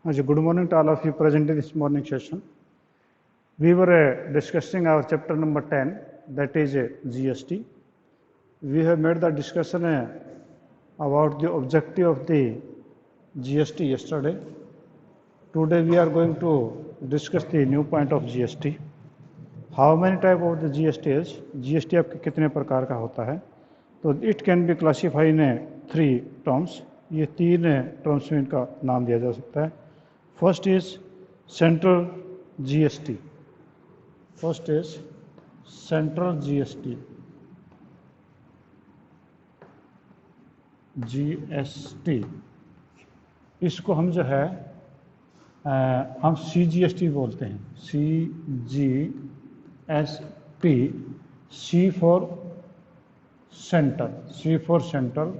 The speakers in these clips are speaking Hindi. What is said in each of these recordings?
Good morning to all of you present in this morning session. We were discussing our chapter number 10, that is GST. We have made the discussion about the objective of the GST yesterday. Today we are going to discuss the new point of GST. How many type of the GST is? GST आपके कितने प्रकार का होता है? तो it can be classify in 3 terms. ये 3 टर्म्स में इनका नाम दिया जा सकता है. First is central GST. First is central GST. GST. इसको हम जो है हम CGST बोलते हैं. CGST. C for central. C for central.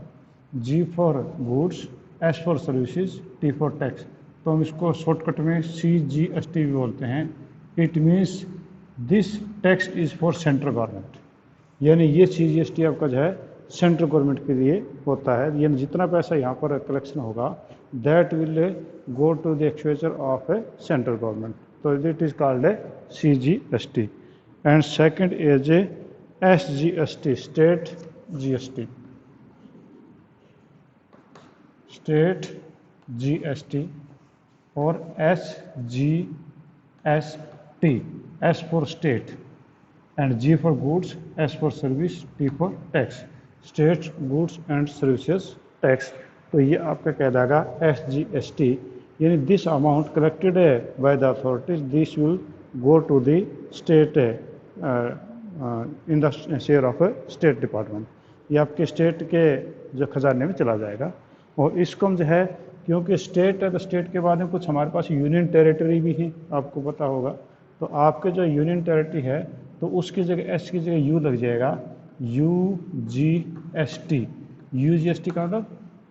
G for goods. S for services. T for tax. तो हम इसको शॉर्टकट में CGST भी बोलते हैं. It means this tax is for central government. यानी ये CGST आपका जो है सेंट्रल गवर्नमेंट के लिए होता है. यानी जितना पैसा यहाँ पर कलेक्शन होगा that will go to the expenditure of a central government. तो it is called a CGST. And second is a SGST, state GST. State GST और SGST. S for state and G for goods, S for service, T for tax. State goods and services tax. तो ये आपका कह देगा SGST. यानी this amount collected by the authorities this will go to the state in the share of state department. ये आपके स्टेट के जो खजाने में चला जाएगा. और इसको हम जो है क्योंकि स्टेट है तो स्टेट के बाद में कुछ हमारे पास यूनियन टेरिटरी भी है, आपको पता होगा. तो आपके जो यूनियन टेरिटरी है तो उसकी जगह S की जगह U लग जाएगा. UGST. UGST का मतलब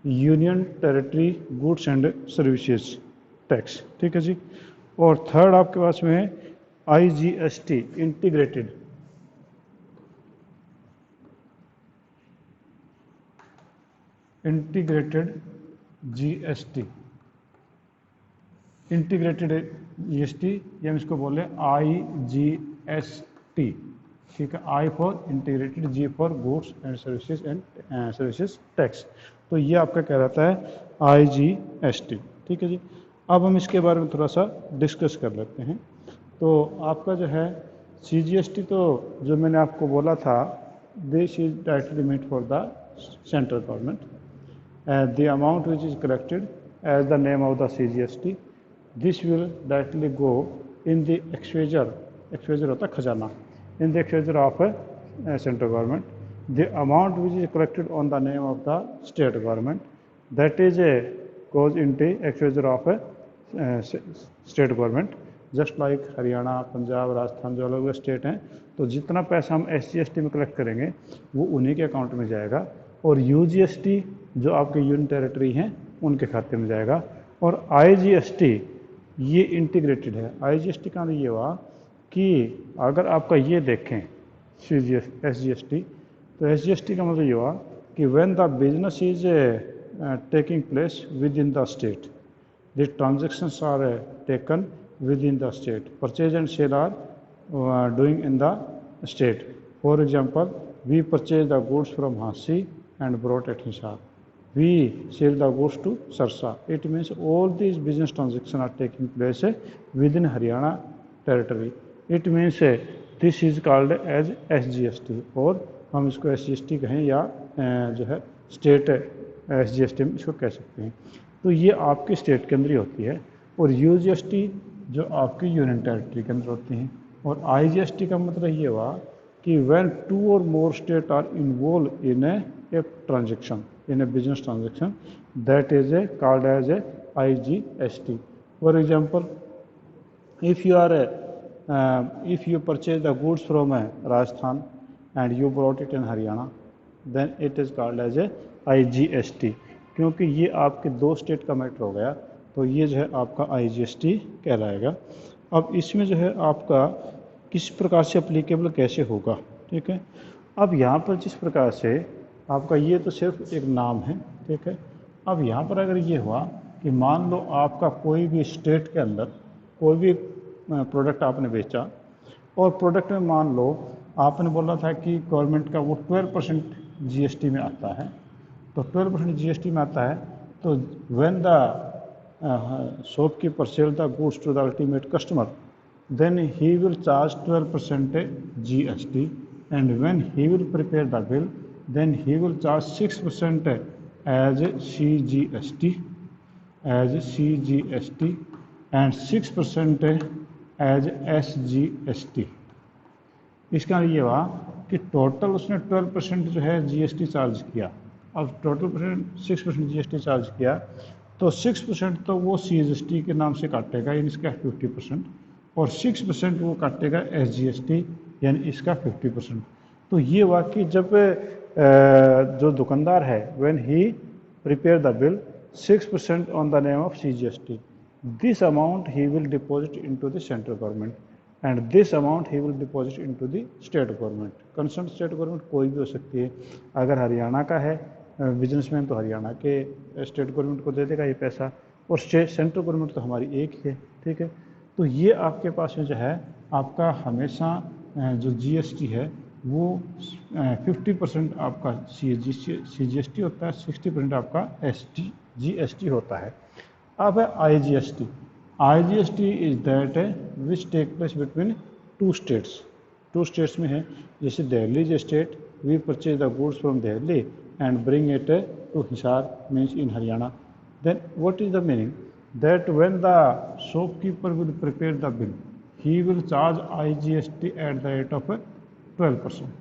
union territory goods and services tax. ठीक है जी. और थर्ड आपके पास में है IGST, integrated. Integrated GST. Integrated GST या हम इसको बोले IGST. ठीक है. I for integrated, G for goods and services and services tax. तो ये आपका क्या रहता है IGST. ठीक है जी. अब हम इसके बारे में थोड़ा सा डिस्कस कर लेते हैं. तो आपका जो है CGST तो जो मैंने आपको बोला था this is directly meant for the central government. The amount which is collected as the name of the CGST, this will directly go in the exchequer. Exchequer होता है खजाना. In the exchequer of central government. The amount which is collected on the name of the state government, that is goes into exchequer of state government. Just like Haryana, Punjab, Rajasthan जो अलग अलग स्टेट हैं, तो जितना पैसा हम SGST में कलेक्ट करेंगे वो उन्हीं के अकाउंट में जाएगा. और UGST जो आपके यूनियन टेरिटरी हैं उनके खाते में जाएगा. और IGST ये इंटीग्रेटेड है. IGST का ये हुआ कि अगर आपका ये देखें SGST तो SGST का मतलब ये हुआ कि when the business is taking place within the state the transactions are taken within the state. Purchase and sale are doing in the state. For example we purchase the goods from Hansi and brought at Hisar. We sell the goods to Sarsa. It means all these business transactions are taking place within Haryana territory. It means this is called as SGST. और हम इसको SGST कहें या जो है स्टेट SGST में इसको कह सकते हैं. तो ये आपके स्टेट के अंदर ही होती है. और UGST जो आपकी यूनियन टेरिटरी के अंदर होती हैं. और IGST का मतलब ये हुआ कि when 2 or more states are involved in a transaction, in a business transaction, that is called as a IGST. For example, if you purchase the goods from Rajasthan and you brought it in Haryana, then it is called as a IGST. क्योंकि ये आपके 2 स्टेट का मैटर हो गया तो ये जो है आपका IGST कहलाएगा. अब इसमें जो है आपका किस प्रकार से अप्लीकेबल कैसे होगा. ठीक है. अब यहाँ पर जिस प्रकार से आपका ये तो सिर्फ एक नाम है. ठीक है. अब यहाँ पर अगर ये हुआ कि मान लो आपका कोई भी स्टेट के अंदर कोई भी प्रोडक्ट आपने बेचा और प्रोडक्ट में मान लो आपने बोला था कि गवर्नमेंट का वो 12% जीएसटी में आता है, तो 12% जीएसटी में आता है, तो when the shopkeeper sell the goods to the ultimate customer, then he will charge 12% GST, and when he will prepare the bill, then he will charge 6% as CGST, and 6% as SGST. इसका ये हुआ कि टोटल उसने 12% जो है जीएसटी चार्ज किया। अब टोटल 6% जीएसटी चार्ज किया, तो 6% तो वो सीजीएसटी के नाम से काटेगा, यानी इसका 50%, और 6% वो काटेगा एसजीएसटी, यानी इसका 50%। तो ये हुआ कि जब जो दुकानदार है when he prepare the bill 6% on the name of CGST, this amount he will deposit into the central government, and this amount he will deposit into the state government. Concern state government कोई भी हो सकती है, अगर हरियाणा का है बिजनेसमैन तो हरियाणा के स्टेट गवर्नमेंट को दे देगा ये पैसा, और सेंट्रल गवर्नमेंट तो हमारी एक ही है, ठीक है। तो ये आपके पास में जो है आपका हमेशा जो जीएसटी है वो 50% आपका सीजीएसटी होता है, 60% आपका जीएसटी होता है। अब है IGST. IGST is that which take place between two states में है, जैसे Delhi is state, we purchase the goods from Delhi and bring it to Hisar, means in Haryana. Then what is the meaning? That when the shopkeeper will prepare the bill, he will charge IGST at the rate of 12%.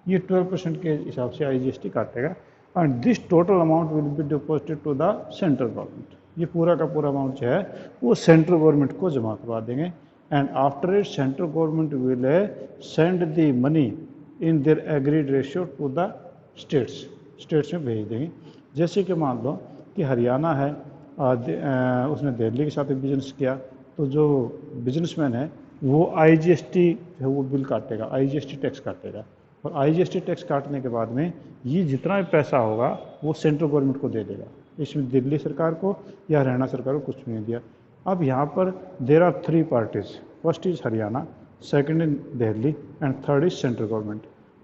ये 12% के हिसाब से IGST काटेगा, and this total amount will be deposited to the central government. ये पूरा का पूरा अमाउंट जो है वो सेंट्रल गवर्नमेंट को जमा करवा देंगे, and after it central government will send the money in their agreed ratio to the states में भेज देंगे। जैसे कि मान लो कि हरियाणा है, उसने दिल्ली के साथ एक बिजनेस किया, तो जो बिजनेसमैन है वो आईजीएसटी जो है वो बिल काटेगा, आईजीएसटी टैक्स काटेगा, और आईजीएसटी टैक्स काटने के बाद में ये जितना भी पैसा होगा वो सेंट्रल गवर्नमेंट को दे देगा। इसमें दिल्ली सरकार को या हरियाणा सरकार को कुछ भी नहीं दिया। अब यहाँ पर there are 3 parties, first is Haryana, second is Delhi, and third is central government.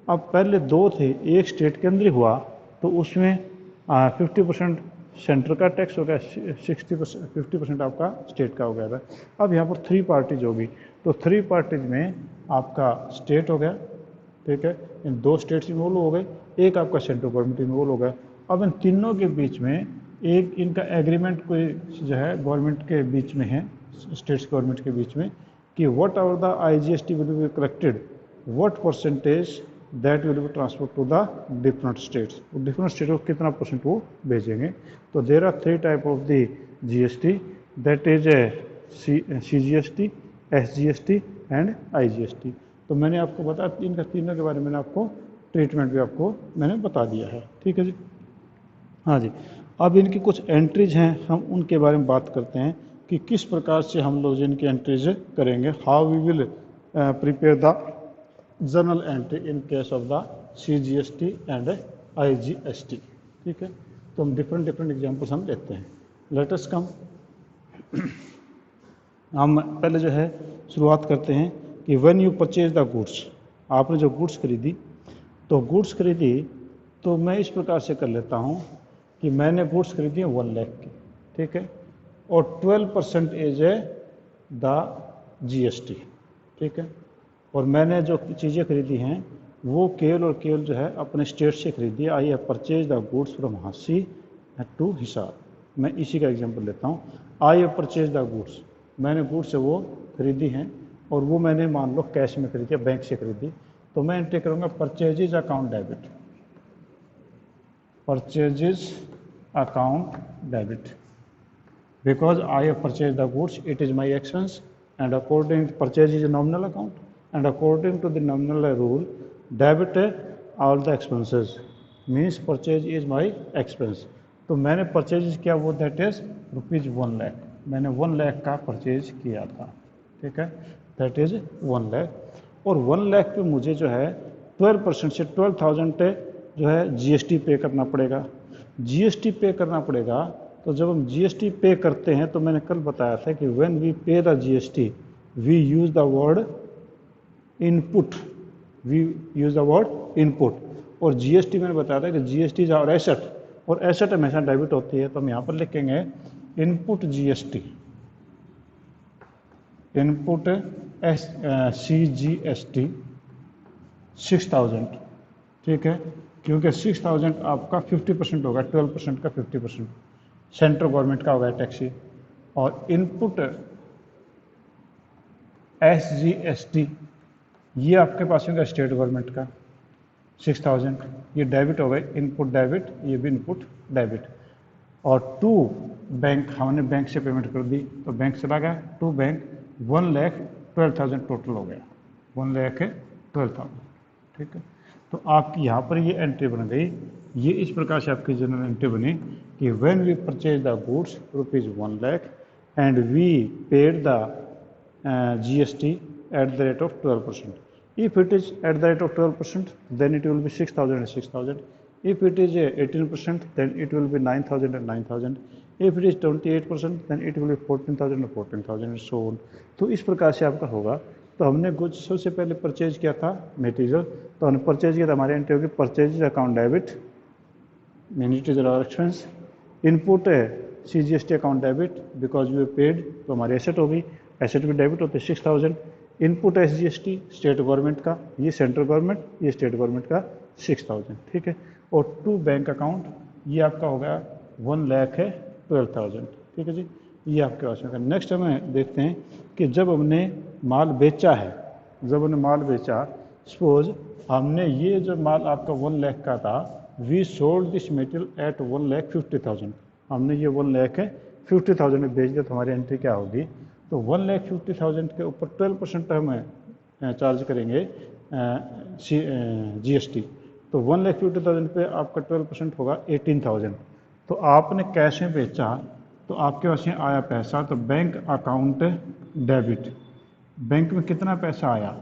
अब पहले 2 थे, एक स्टेट के अंदर हुआ तो उसमें 50% सेंटर का टैक्स हो गया, 50% आपका स्टेट का हो गया था। अब यहाँ पर 3 पार्टीज होगी, तो 3 पार्टीज में आपका स्टेट हो गया, ठीक है, इन 2 स्टेट्स इन्वॉल्व हो गए, एक आपका सेंट्रल गवर्नमेंट इन्वॉल्व हो गया। अब इन तीनों के बीच में एक इनका एग्रीमेंट कोई जो है गवर्नमेंट के बीच में है, स्टेट्स गवर्नमेंट के बीच में, कि whatever the IGST will be collected, what percentage that will be transfer to the different states, different state को कितना परसेंट वो भेजेंगे। तो there are 3 type of the GST, that is CGST, SGST and IGST. तो मैंने आपको बताया इनका तीनों के बारे में, मैंने आपको ट्रीटमेंट भी आपको मैंने बता दिया है, ठीक है जी। हाँ जी, अब इनकी कुछ एंट्रीज हैं, हम उनके बारे में बात करते हैं कि किस प्रकार से हम लोग इनकी एंट्रीज करेंगे, how we will prepare the journal entry in case of the CGST and IGST, ठीक है। तो हम डिफरेंट एग्जांपल्स हम लेते हैं। लेट अस कम, हम पहले जो है शुरुआत करते हैं कि when you purchase the goods, आपने जो गुड्स खरीदी, तो गुड्स खरीदी तो मैं इस प्रकार से कर लेता हूँ कि मैंने गुड्स खरीदी है 1 लाख की, ठीक है, और 12% इज द जीएसटी, ठीक है, और मैंने जो चीज़ें खरीदी हैं वो केवल और केवल जो है अपने स्टेट से खरीदी। I have purchase the goods from Hansi to Hisar, मैं इसी का एग्जांपल लेता हूँ। I have purchase the goods, मैंने गुड्स वो खरीदी हैं और वो मैंने मान लो कैश में खरीदी या बैंक से खरीदी, तो मैं एंट्री करूँगा purchases account debit, purchases account debit, because I have purchase the goods, it is my expense, and according purchase is nominal account, and according to the nominal rule, debit all the expenses, means purchase is my expense। तो मैंने परचेज किया वो दैट इज ₹1 लाख, मैंने 1 लाख का परचेज किया था, ठीक है, दैट इज 1 लाख, और 1 लाख पे मुझे जो है 12% से 12,000 जो है जीएसटी पे करना पड़ेगा। जीएसटी पे करना पड़ेगा तो जब हम जीएसटी पे करते हैं तो मैंने कल बताया था कि when we pay the GST we use the word input, we use the word input. और जीएसटी मैंने बताया था कि जीएसटी इज आवर एसेट, और एसेट हमेशा डेबिट होती है, तो हम यहाँ पर लिखेंगे इनपुट जीएसटी, इनपुट CGST 6000, ठीक है, क्योंकि 6000 आपका 50% होगा, 12% का 50% सेंट्रल गवर्नमेंट का होगा टैक्स। और इनपुट SGST ये आपके पास होगा स्टेट गवर्नमेंट का 6000, ये डेबिट हो गए, इनपुट डेबिट, ये भी इनपुट डेबिट। और टू बैंक, हमने बैंक से पेमेंट कर दी तो बैंक चला गया, टू बैंक 1,12,000 टोटल हो गया, 1,12,000, ठीक है। तो आपकी यहाँ पर ये एंट्री बन गई, ये इस प्रकार से आपकी जनरल एंट्री बनी कि when we purchase the goods ₹1 lakh and we paid the GST at the rate of 12%. If it is at the rate of 12%, then it will be 6,000 and 6,000. If it is 18%, then it will be 9,000 and 9,000. If it is 28%, then it will be 14,000 and 14,000 and so on. तो इस प्रकार से आपका होगा। तो हमने गुड्स सबसे पहले परचेज किया था मटेरियल, तो हमने परचेज किया था, हमारी एंट्री होगी परचेज अकाउंट डेबिट, मटेरियल और एक्सपेंस। इनपुट है CGST account debit because we paid, तो हमारी एसेट होगी, एसेट भी डेबिट होते 6,000। इनपुट SGST स्टेट गवर्नमेंट का, ये सेंट्रल गवर्नमेंट, ये स्टेट गवर्नमेंट का 6,000, ठीक है। और टू बैंक अकाउंट, ये आपका हो गया 1,12,000, ठीक है जी, ये आपके पास में। नेक्स्ट हमें देखते हैं कि जब हमने माल बेचा है, जब हमने माल बेचा, सपोज हमने ये जो माल आपका 1 लाख का था, we sold this material at 1,50,000, हमने ये 1,50,000 में बेच दिया, तो हमारी एंट्री क्या होगी, तो 1,50,000 के ऊपर 12% हमें चार्ज करेंगे GST, तो 1,50,000 पे आपका 12% होगा 18,000। तो आपने कैश में बेचा तो आपके पास में आया पैसा, तो बैंक अकाउंट डेबिट, बैंक में कितना पैसा आया,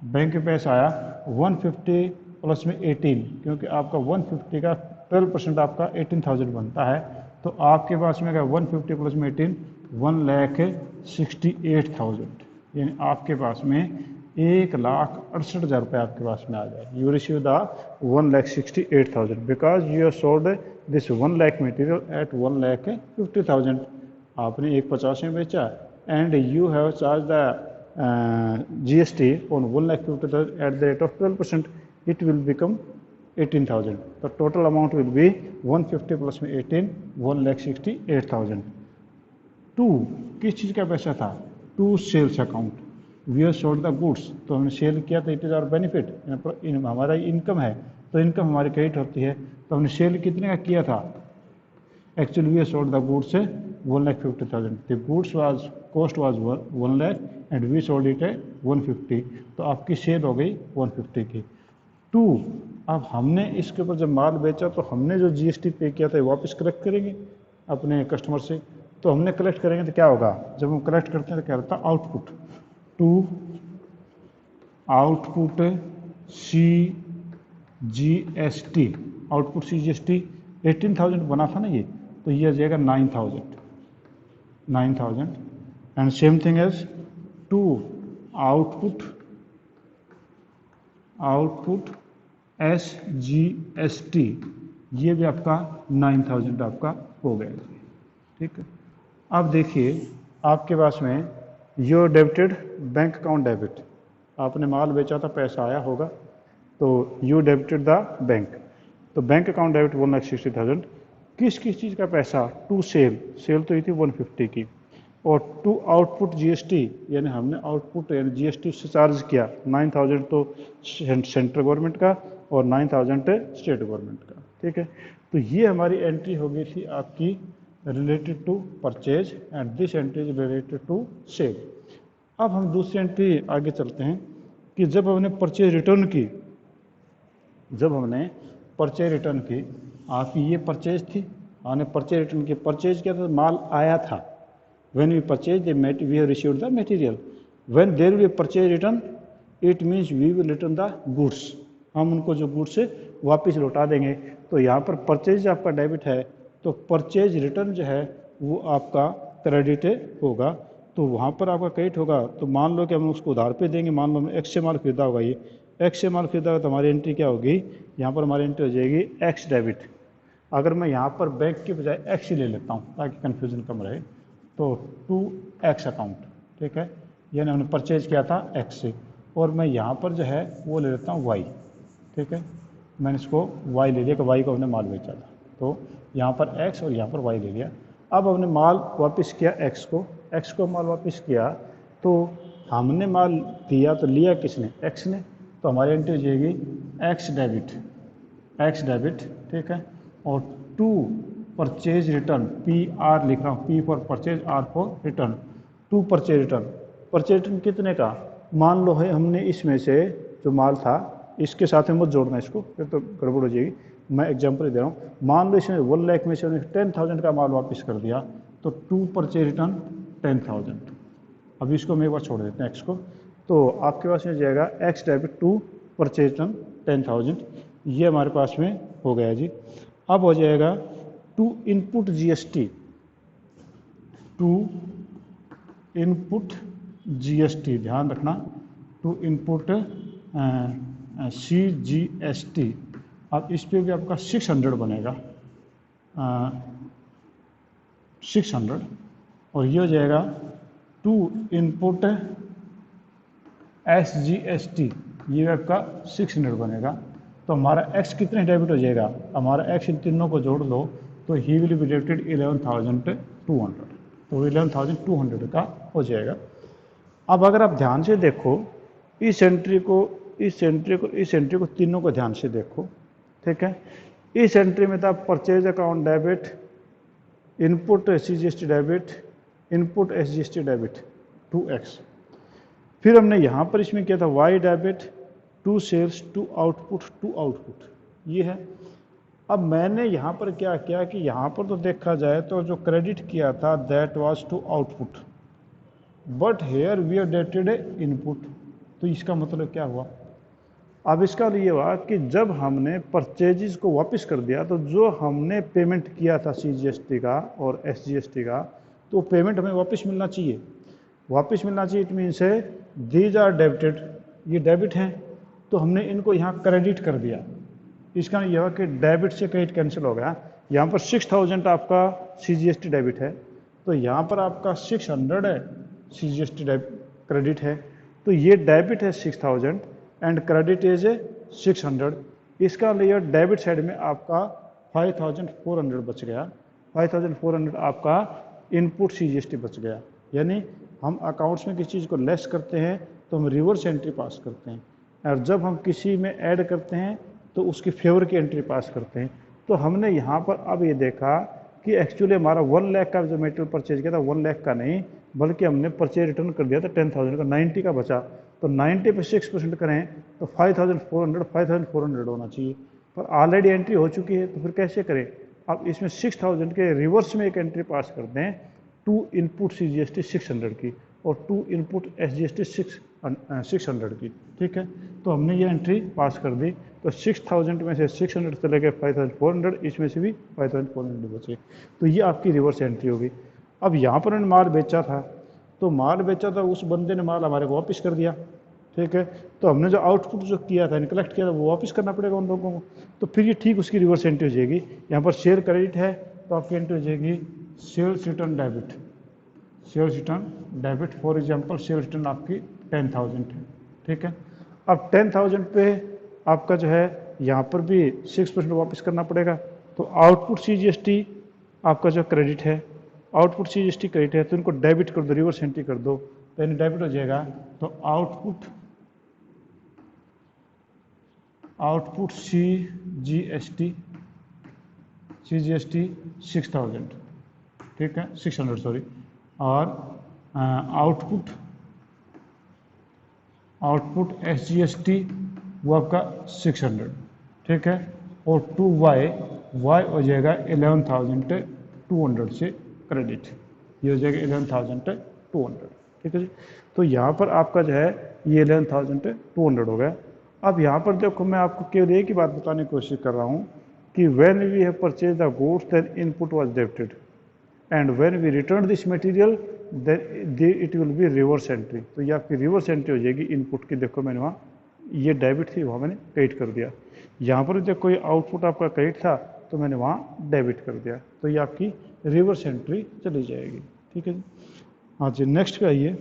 बैंक में पैसा आया 150 प्लस में 18, क्योंकि आपका 150 का 12% आपका 18,000 बनता है, तो आपके पास में अगर 150 प्लस में 18 1,68,000, यानी आपके पास में 1,68,000 रुपये आपके पास में आ जाए। You receive the 1,68,000 because you have sold this 1 lakh material at 1,50,000, आपने 1,50 में बेचा and you have charge the GST on 1,50,000 at the rate of 12%, it will become 18,000. The total amount will be 150 plus में 18, 1,68,000. टू किस चीज़ का पैसा था, to sales account, we have sold the goods, तो हमने सेल किया था, इट इज़ आवर बेनिफिट, हमारा इनकम है, तो इनकम हमारी क्रेडिट होती है, तो हमने सेल कितने का किया था, actually we have sold the goods 1,50,000, the goods was cost was 1 lakh and we sold it है 150, तो आपकी सेल हो गई 150 की। टू, अब हमने इसके ऊपर जब माल बेचा तो हमने जो GST पे किया था वापस कलेक्ट करेंगे अपने कस्टमर से, तो हमने कलेक्ट करेंगे तो क्या होगा, जब हम कलेक्ट करते हैं तो क्या रहता है output, to output CGST, output CGST 18,000 बना था ना ये, तो ये आ जाएगा 9,000 and same thing as to output SGST, ये भी आपका 9,000 आपका हो गया, ठीक है। अब देखिए आपके पास में your debited bank account debit, आपने माल बेचा था, पैसा आया होगा, तो यू डेबिटेड द बैंक, तो बैंक अकाउंट डेबिट 1,60,000, किस किस चीज़ का पैसा, टू सेल तो ये थी 150 की, और टू आउटपुट GST, यानी हमने आउटपुट यानी GST से चार्ज किया 9,000 तो सेंट्रल गवर्नमेंट का और 9,000 स्टेट गवर्नमेंट का, ठीक है। तो ये हमारी एंट्री हो गई थी आपकी related to purchase and this entry is related to sale. अब हम दूसरी एंट्री आगे चलते हैं कि जब हमने परचेज रिटर्न की, आपकी ये परचेज थी, हमने परचेज रिटर्न की, परचेज किया था, माल आया था, when we purchase the we have received the material, when there will be purchase return it means we will return the goods, हम उनको जो गुड्स से वापस लौटा देंगे। तो यहाँ पर परचेज आपका डेबिट है तो परचेज रिटर्न जो है वो आपका क्रेडिट होगा, तो वहाँ पर आपका क्रेडिट होगा। तो मान लो कि हम उसको उधार पे देंगे, मान लो हमने एक्स से माल खरीदा होगा, ये एक्स से माल खरीदा होगा, तो हमारी एंट्री क्या होगी, यहाँ पर हमारी एंट्री हो जाएगी एक्स डेबिट। अगर मैं यहाँ पर बैंक के बजाय एक्स ही ले लेता हूँ ताकि कन्फ्यूजन कम रहे, तो 2x अकाउंट, ठीक है, यानी हमने परचेज किया था एक्स से, और मैं यहाँ पर जो है वो ले लेता हूँ वाई, ठीक है, मैंने इसको वाई ले लिया कि वाई को हमने माल बेचा था, तो यहाँ पर एक्स और यहाँ पर वाई ले लिया। अब हमने माल वापस किया एक्स को माल वापस किया, तो हमने माल दिया तो लिया किसने, एक्स ने, तो हमारी एंट्री हो जाएगी एक्स डेबिट, ठीक है, और to purchase return, P R लिख रहा हूँ, P for purchase, R for return, to purchase return कितने का, मान लो है हमने इसमें से जो माल था, इसके साथ में मत जोड़ना इसको, फिर तो गड़बड़ हो जाएगी, मैं एग्जांपल दे रहा हूँ, मान लो इसमें 1 लाख में से उन्हें 10,000 का माल वापस कर दिया, तो टू परचेज रिटर्न 10,000। अभी इसको हम एक बार छोड़ देते हैं एक्स को, तो आपके पास में जाएगा X debit to purchase return 10,000, ये हमारे पास में हो गया जी। अब हो जाएगा टू इनपुट जीएसटी, ध्यान रखना, टू इनपुट CGST, अब इस पे भी आपका 600 बनेगा, 600, और ये हो जाएगा टू इनपुट SGST, ये आपका 600 बनेगा। तो हमारा x कितने डेबिट हो जाएगा, हमारा x इन तीनों को जोड़ लो तो ही विल बी डेबिटेड 11,200, तो 11,200 का हो जाएगा। अब अगर आप ध्यान से देखो इस एंट्री को तीनों को ध्यान से देखो, ठीक है, इस एंट्री में था purchase account debit, input CGST debit, input SGST debit 2x, फिर हमने यहाँ पर इसमें किया था y debit, to sales to output, ये है। अब मैंने यहाँ पर क्या किया कि यहाँ पर तो देखा जाए तो जो क्रेडिट किया था that was to output, but here we are dated input, तो इसका मतलब क्या हुआ, अब इसका ये हुआ कि जब हमने परचेजेस को वापस कर दिया तो जो हमने पेमेंट किया था CGST का और SGST का, तो पेमेंट हमें वापस मिलना चाहिए, इट मीन्स है दीज आर डेबिटेड, ये डेबिट हैं, तो हमने इनको यहाँ क्रेडिट कर दिया, इसका यह हुआ कि डेबिट से क्रेडिट कैंसिल हो गया। यहाँ पर 6,000 आपका CGST डेबिट है, तो यहाँ पर आपका 600 है CGST क्रेडिट है, तो ये डेबिट है 6,000 एंड क्रेडिट इज 600, इसका लिए डेबिट साइड में आपका 5,400 बच गया, 5,400 आपका इनपुट CGST बच गया। यानी हम अकाउंट्स में किसी चीज़ को लेस करते हैं तो हम रिवर्स एंट्री पास करते हैं, और जब हम किसी में ऐड करते हैं तो उसकी फेवर की एंट्री पास करते हैं। तो हमने यहाँ पर अब ये देखा कि एक्चुअली हमारा 1 लाख का जो मेटेरियल परचेज किया था 1 लाख का नहीं, बल्कि हमने परचेज रिटर्न कर दिया था 10,000 का, 90 का बचा, तो 90 पे 6% करें तो 5,400 होना चाहिए, पर ऑलरेडी एंट्री हो चुकी है, तो फिर कैसे करें। अब इसमें 6,000 के रिवर्स में एक एंट्री पास कर दें, टू इनपुट CGST 600 की और टू इनपुट SGST 600 की, ठीक है, तो हमने ये एंट्री पास कर दी, तो 6,000 में से 600 चले गए 5,400, इसमें से भी 5,400 बचे, तो ये आपकी रिवर्स एंट्री होगी। अब यहाँ पर उन्होंने माल बेचा था, तो माल बेचा था, उस बंदे ने माल हमारे को वापस कर दिया, ठीक है, तो हमने जो आउटपुट जो किया था, कलेक्ट किया था, वो वापस करना पड़ेगा उन लोगों को, तो फिर ये ठीक उसकी रिवर्स एंट्री हो जाएगी। यहाँ पर शेयर क्रेडिट है तो आपकी एंट्री हो जाएगी sales return debit, for example sales return आपकी 10,000 है, ठीक है। अब 10,000 पे आपका जो है यहाँ पर भी 6% वापस करना पड़ेगा, तो आउटपुट CGST आपका जो क्रेडिट है, तो इनको डेबिट कर दो, रिवर्स एंट्री कर दो, तो इन्हें डेबिट हो जाएगा, तो आउटपुट CGST 6,000, ठीक है, 600 सॉरी, और आउटपुट SGST वो आपका 600, ठीक है, और टू वाई हो जाएगा 11,200 से क्रेडिट, ये हो जाएगा 11,200, ठीक है जी। तो यहाँ पर आपका जो है ये 11,200 हो गया। अब यहाँ पर देखो मैं आपको केवल एक ही बात बताने की कोशिश कर रहा हूँ कि when we have purchase the goods then input was debited and when we return this material then it will be reverse entry. तो ये आपकी रिवर्स एंट्री हो जाएगी इनपुट की। देखो मैंने वहाँ ये डेबिट थी, वहाँ मैंने क्रेडिट कर दिया। यहाँ पर देखो कोई आउटपुट आपका क्रेडिट था तो मैंने वहाँ डेबिट कर दिया, तो ये आपकी रिवर्स एंट्री चली जाएगी। ठीक है जी। हाँ जी, नेक्स्ट पे आइए।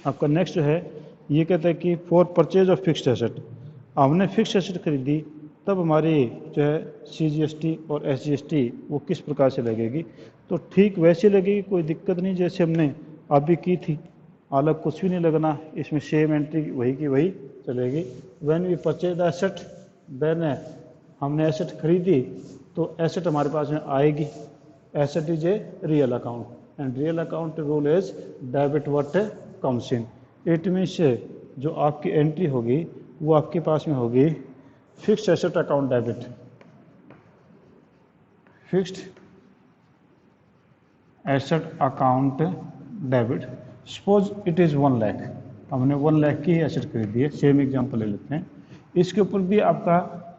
आपका नेक्स्ट जो है ये कहता है कि for purchase of fixed asset, हमने फिक्स्ड एसेट खरीदी तब हमारी जो है CGST और SGST वो किस प्रकार से लगेगी। तो ठीक वैसे लगेगी, कोई दिक्कत नहीं जैसे हमने अभी की थी, अलग कुछ भी नहीं लगना, इसमें सेम एंट्री वही की वही चलेगी। When we purchase the asset then हमने एसेट खरीदी तो एसेट हमारे पास में आएगी। Asset is a real account and real account rule is debit what comes in. It means जो आपकी एंट्री होगी वो आपके पास में होगी fixed asset account debit, fixed asset account debit. Suppose it is 1 lakh, हमने 1 लाख की एसेट खरीदी है, सेम एग्जांपल ले लेते हैं। इसके ऊपर भी आपका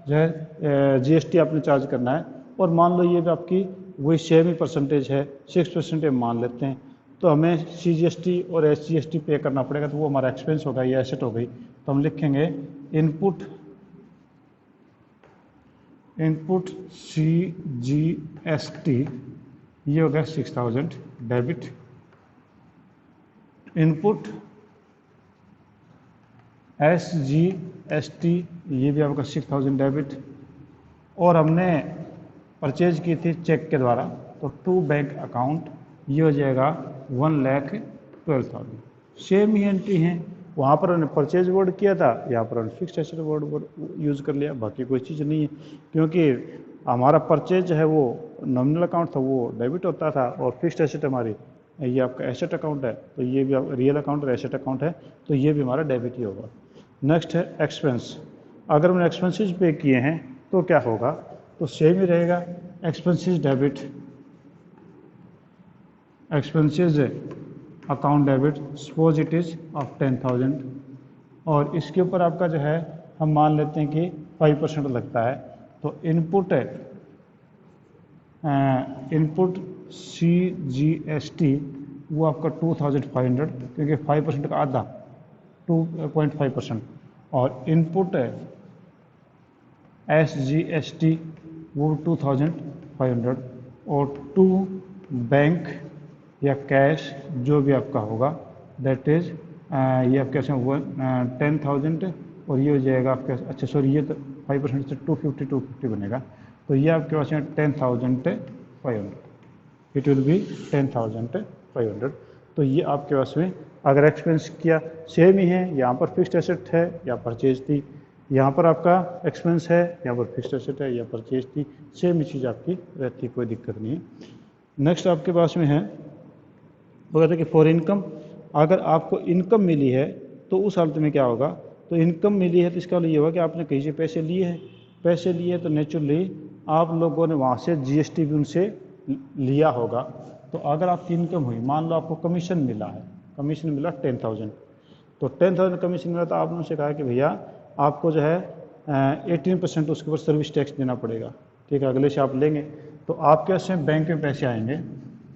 जो है GST आपने चार्ज करना है, और मान लो ये भी आपकी वही सेम ही परसेंटेज है, 6% मान लेते हैं, तो हमें CGST और SGST पे करना पड़ेगा, तो वो हमारा एक्सपेंस होगा, ये एसेट हो गई। तो हम लिखेंगे इनपुट CGST, ये होगा 6000 डेबिट। इनपुट SGST, ये भी आपका 6000 डेबिट। और हमने परचेज की थी चेक के द्वारा, तो टू बैंक अकाउंट, ये हो जाएगा 1,12,000। सेम ही एंट्री हैं, वहाँ पर हमने परचेज वर्ड किया था, यहाँ पर हमने फिक्स्ड एसेट वर्ड यूज़ कर लिया, बाकी कोई चीज़ नहीं है। क्योंकि हमारा परचेज है वो नॉमिनल अकाउंट था, वो डेबिट होता था, और फिक्स्ड एसेट हमारी ये आपका एसेट अकाउंट है, तो ये भी रियल अकाउंट और एसेट अकाउंट है, तो ये भी हमारा डेबिट ही होगा। नेक्स्ट है एक्सपेंस। अगर हमने एक्सपेंसेस पे किए हैं तो क्या होगा, तो सेम ही रहेगा, expenses debit, expenses account debit, suppose it is of 10,000, और इसके ऊपर आपका जो है हम मान लेते हैं कि 5% लगता है। तो इनपुट CGST वो आपका 2500, क्योंकि 5% का आधा 2.5%, और इनपुट SGST वो 2500, और टू बैंक या कैश जो भी आपका होगा दैट इज ये आपके 10,000, और ये हो जाएगा आपके, अच्छा सॉरी, ये तो 5% से 250 बनेगा, तो ये आपके पास में 10,500, इट विल बी 10,500। तो ये आपके पास में अगर एक्सपेंस किया सेम ही है, यहाँ पर फिक्स्ड एसेट है या परचेज थी, यहाँ पर आपका एक्सपेंस है, यहाँ पर फिक्स्ड एसेट है या परचेज थी, सेम ही चीज़ आपकी रहती, कोई दिक्कत नहीं है। नेक्स्ट आपके पास में है वो कहते हैं कि फॉर इनकम, अगर आपको इनकम मिली है तो उस हालत में क्या होगा, तो इनकम मिली है तो इसका ये होगा कि आपने कहीं से पैसे लिए हैं, पैसे लिए तो नेचुरली आप लोगों ने वहाँ से GST भी उनसे लिया होगा। तो अगर आपकी इनकम हुई, मान लो आपको कमीशन मिला है, कमीशन मिला 10,000, तो 10,000 कमीशन मिला, तो आपने उनसे कहा कि भैया आपको जो है 18% उसके ऊपर सर्विस टैक्स देना पड़ेगा, ठीक है, अगले से आप लेंगे, तो आपके पास में बैंक में पैसे आएंगे,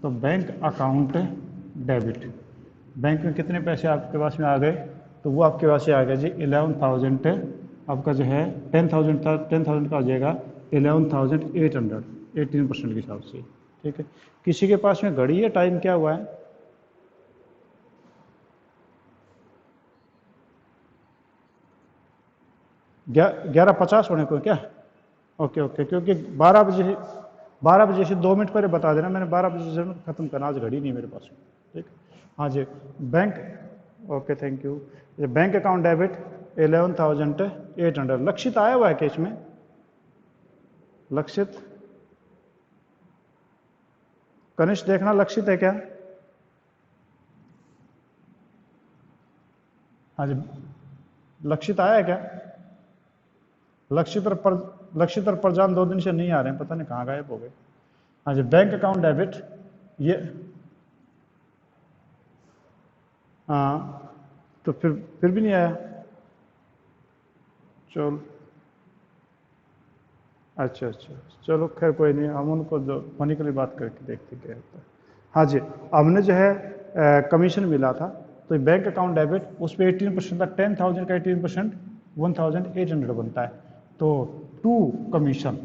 तो बैंक अकाउंट डेबिट, बैंक में कितने पैसे आपके पास में आ गए, तो वो आपके पास से आ गया जी 11,000, आपका जो है 10,000 था, 10,000 का आ जाएगा 11,800, 18% के हिसाब से, ठीक है। किसी के पास में घड़ी है, टाइम क्या हुआ है, 11:50 होने को क्या, ओके ओके, क्योंकि 12 बजे से 2 मिनट पहले बता देना, मैंने 12 बजे से ख़त्म करना, आज घड़ी नहीं मेरे पास, ठीक। हाँ जी, बैंक, ओके थैंक यू। ये बैंक अकाउंट डेबिट 11,800। लक्षित आया हुआ है केस में, लक्षित, कनिष्ठ देखना लक्षित है क्या, हाँ जी, लक्षित आया है क्या, लक्षित और प्रजान 2 दिन से नहीं आ रहे हैं, पता नहीं कहाँ गायब हो गए। हाँ जी, बैंक अकाउंट डेबिट, ये हाँ, तो फिर भी नहीं आया, चल अच्छा अच्छा, चलो खैर कोई नहीं, हम उनको जो फनिकली बात करके देखते क्या होता है। हाँ जी, हमने जो है कमीशन मिला था, तो बैंक अकाउंट डेबिट उस पर 18% था, 10,000 का 18% 1,800 बनता है। तो टू कमीशन,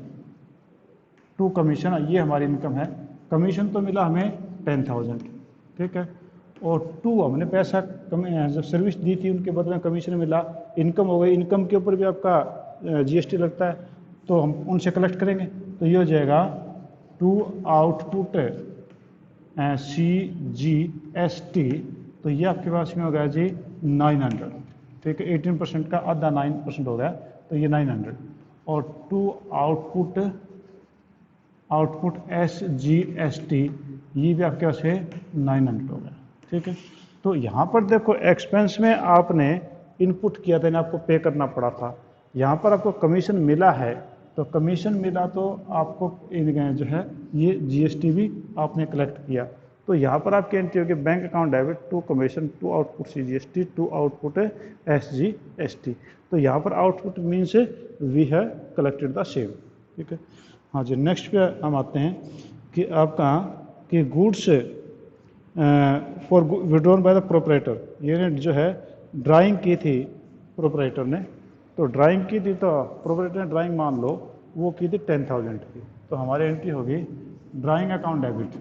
टू कमीशन ये हमारी इनकम है। कमीशन तो मिला हमें 10,000, ठीक है। और टू हमने पैसा जब सर्विस दी थी उनके बदले में कमीशन मिला, इनकम हो गई। इनकम के ऊपर भी आपका जीएसटी लगता है, तो हम उनसे कलेक्ट करेंगे। तो ये हो जाएगा to output C G S T, तो ये आपके पास में हो गया जी 900, ठीक है। 18% का आधा 9% हो गया, तो ये 900। और to output output S G S T, ये भी आपके पास है 900 हो गया, ठीक है। तो यहाँ पर देखो एक्सपेंस में आपने इनपुट किया था, यानी आपको पे करना पड़ा था। यहाँ पर आपको कमीशन मिला है, तो कमीशन मिला तो आपको जो है ये जीएसटी भी आपने कलेक्ट किया। तो यहाँ पर आपकी एंट्री होगी bank account debit to commission to output CGST to output SGST. तो यहाँ पर output means we have collected the same, ठीक है। हाँ जी, नेक्स्ट पे हम आते हैं कि आपका कि goods for withdrawn by the proprietor, ये जो है ड्राइंग की थी प्रोपरेटर ने, तो ड्राइंग की थी, तो प्रोपरेटर ने ड्राइंग मान लो वो की थी 10,000 की, तो हमारी एंट्री होगी drawing account debit,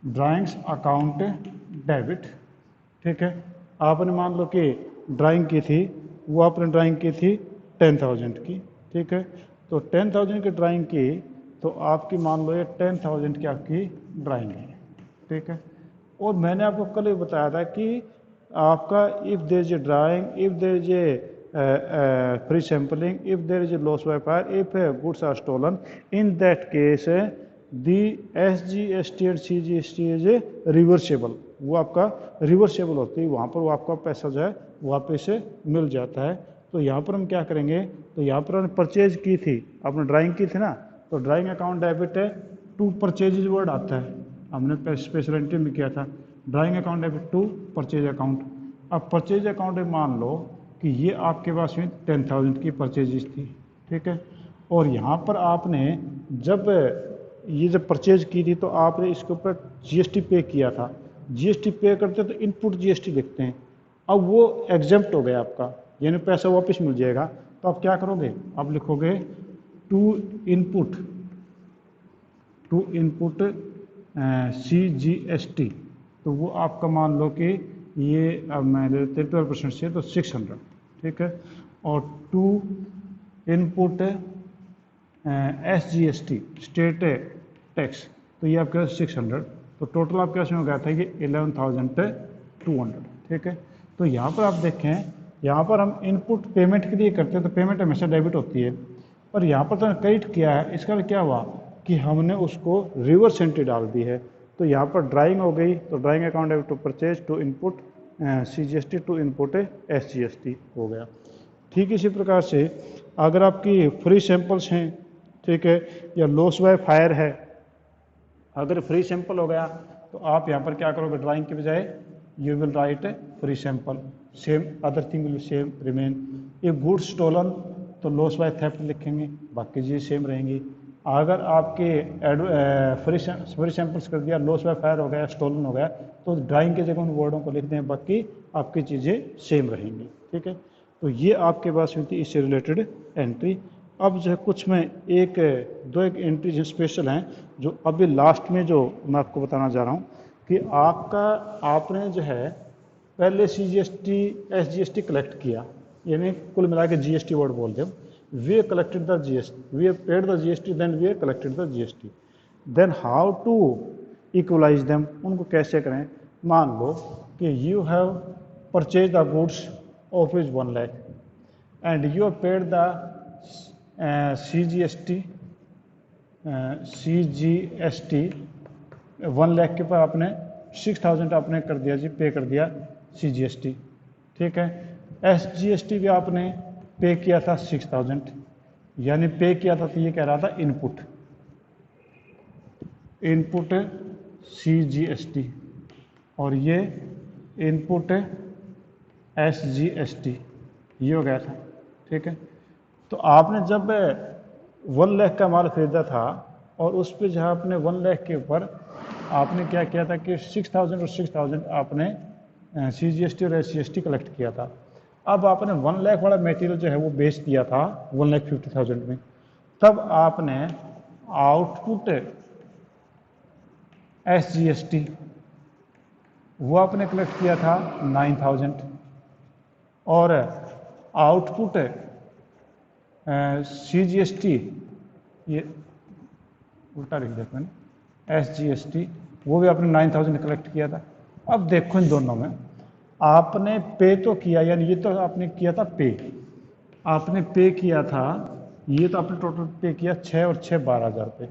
drawings account debit, ठीक है। आपने मान लो कि ड्राइंग की थी, वो आपने ड्राइंग की थी 10,000 की, ठीक है। तो 10,000 की ड्राइंग की, तो आपकी मान लो ये 10,000 की आपकी ड्राइंग है, ठीक है। और मैंने आपको कल ही बताया था कि आपका if there is a drawing, if there is a free sampling, if there is a loss by fire, if goods are stolen, in that case the S G S T and C G S T is a reversible, वो आपका रिवर्सेबल होती है, वहाँ पर वो आपका पैसा जो है वापस से मिल जाता है। तो यहाँ पर हम क्या करेंगे, तो यहाँ पर हमने परचेज की थी, आपने ड्राइंग की थी ना, तो ड्राइंग अकाउंट डेबिट है, टू परचेज वर्ड आता है, हमने स्पेशल एंट्री में किया था drawing account debit to purchase account. अब परचेज अकाउंट में मान लो कि ये आपके पास में 10,000 की परचेजेस थी, ठीक है। और यहाँ पर आपने जब ये जब परचेज की थी, तो आपने इसके ऊपर जीएसटी पे किया था। जीएसटी पे करते तो इनपुट जीएसटी लिखते हैं, अब वो एग्जेम्प्ट हो गया आपका, यानी पैसा वापस मिल जाएगा। तो आप क्या करोगे, आप लिखोगे to input, to input C G S T, तो वो आपका मान लो कि ये अब मैं ले लेते 12% से, तो 600, ठीक है। और to input S G S T state tax, तो ये आपके 600, तो टोटल आपके पास में हो गया था कि 11,200, ठीक है। तो यहाँ पर आप देखें, यहाँ पर हम इनपुट पेमेंट के लिए करते हैं, तो पेमेंट हमेशा डेबिट होती है, पर यहाँ पर तो क्रेडिट किया है, इसका क्या हुआ कि हमने उसको रिवर्स एंट्री डाल दी है। तो यहाँ पर ड्राइंग हो गई, तो drawing account debit to purchase to input C G S T to input S G S T हो गया। ठीक इसी प्रकार से अगर आपकी फ्री सैंपल्स हैं, ठीक है, या लॉस बाय फायर है, अगर फ्री सैंपल हो गया तो आप यहाँ पर क्या करोगे, ड्राइंग के बजाय you will write free sample, same other thing will same remain. If goods stolen, तो लॉस बाय थेफ्ट लिखेंगे, बाकी चीज़ें सेम रहेंगी। अगर आपके फ्री सैंपल्स कर दिया, लॉस बाय फायर हो गया, स्टोलन हो गया, तो ड्राइंग के जगह उन वर्डों को लिखते हैं, बाकी आपकी चीज़ें सेम रहेंगी, ठीक है। तो ये आपके पास हुई थी इससे रिलेटेड एंट्री। अब जो है कुछ मैं एक दो एक एंट्री जो स्पेशल हैं, जो अभी लास्ट में जो मैं आपको बताना चाह रहा हूँ कि आपका आपने जो है पहले C G S T S G S T collect किया, यानी कुल मिला के जी एस टी वर्ड बोल दे, we collected the G S T, we paid the G S T, then we collected the G S T, then how to equalize them, उनको कैसे करें। मान लो कि you have purchase the goods of is 1 lakh and you have paid the C G S T, C G S T 1 lakh के ऊपर आपने 6,000 आपने कर दिया जी, पे कर दिया सी जी एस टी, ठीक है। एस जी एस टी भी आपने पे किया था 6,000, यानी पे किया था, तो ये कह रहा था input, input C G S T, और ये इनपुट SGST ये हो गया था, ठीक है। तो आपने जब 1 लाख का माल खरीदा था और उस पर जहाँ आपने 1 लाख के ऊपर आपने क्या किया था कि 6000 और 6000 आपने CGST और SGST कलेक्ट किया था। अब आपने 1 लाख वाला मटेरियल जो है वो बेच दिया था 1,50,000 में, तब आपने आउटपुट SGST वो आपने कलेक्ट किया था 9000 और आउटपुट CGST ये उल्टा लिख दिया मैंने, SGST वो भी आपने 9000 कलेक्ट किया था। अब देखो इन दोनों में आपने पे तो किया, यानी ये तो आपने किया था पे, आपने पे किया था, ये तो आपने टोटल पे किया 6 और 6 12,000 रुपये,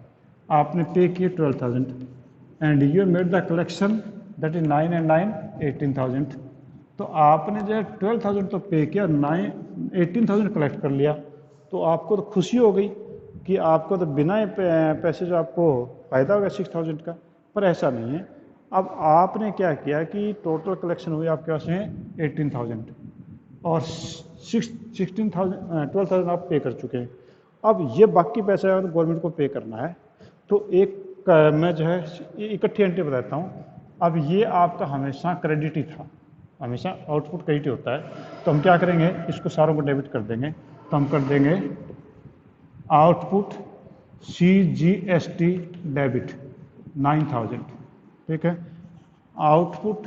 आपने पे किए 12,000 and you made the collection that is 9 and 9 18,000। तो आपने जो है 12,000 तो पे किया, 18,000 कलेक्ट कर लिया, तो आपको तो खुशी हो गई कि आपको तो बिना पैसे जो आपको फ़ायदा हो गया 6,000 का, पर ऐसा नहीं है। अब आपने क्या किया कि टोटल कलेक्शन हुई आपके पास में 18,000 और 12,000 आप पे कर चुके हैं। अब ये बाकी पैसा अगर गवर्नमेंट को पे करना है तो एक मैं जो है इकट्ठी एंट्री बताता हूँ। अब ये आपका हमेशा क्रेडिट ही था, हमेशा आउटपुट क्रेडिट होता है, तो हम क्या करेंगे इसको सारों को डेबिट कर देंगे। तो हम कर देंगे आउटपुट CGST डेबिट 9000, ठीक है। आउटपुट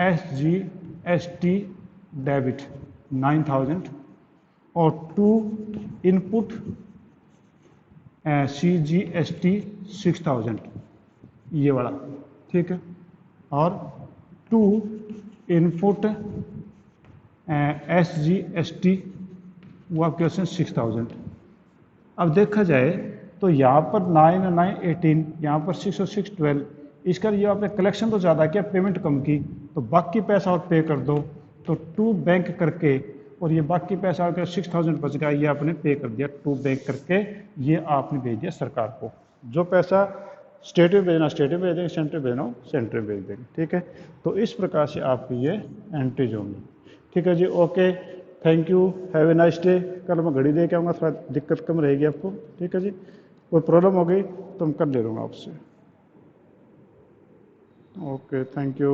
SGST डेबिट 9000 और टू इनपुट CGST 6000 ये वाला, ठीक है। और टू इनपुट SGST वो आपके पास 6000। अब देखा जाए तो यहाँ पर 9 और 9 18, यहाँ पर 6 और 6 12, इसका ये आपने कलेक्शन तो ज़्यादा किया, पेमेंट कम की, तो बाकी पैसा और पे कर दो, तो टू बैंक करके और ये बाकी पैसा अगर 6000 बच गया ये आपने पे कर दिया टू बैंक करके, ये आपने भेज दिया सरकार को। जो पैसा स्टेट में भेजना स्टेट में भेज देंगे, सेंटर में भेजना हो सेंटर में भेज देंगे, ठीक है। तो इस प्रकार से आपकी ये एंट्रीज होंगी, ठीक है जी। Okay, thank you, have a nice day. कल मैं घड़ी दे के आऊँगा, थोड़ा दिक्कत कम रहेगी आपको, ठीक है जी। कोई प्रॉब्लम हो गई तो मैं कर ले लूँगा आपसे। Okay, thank you.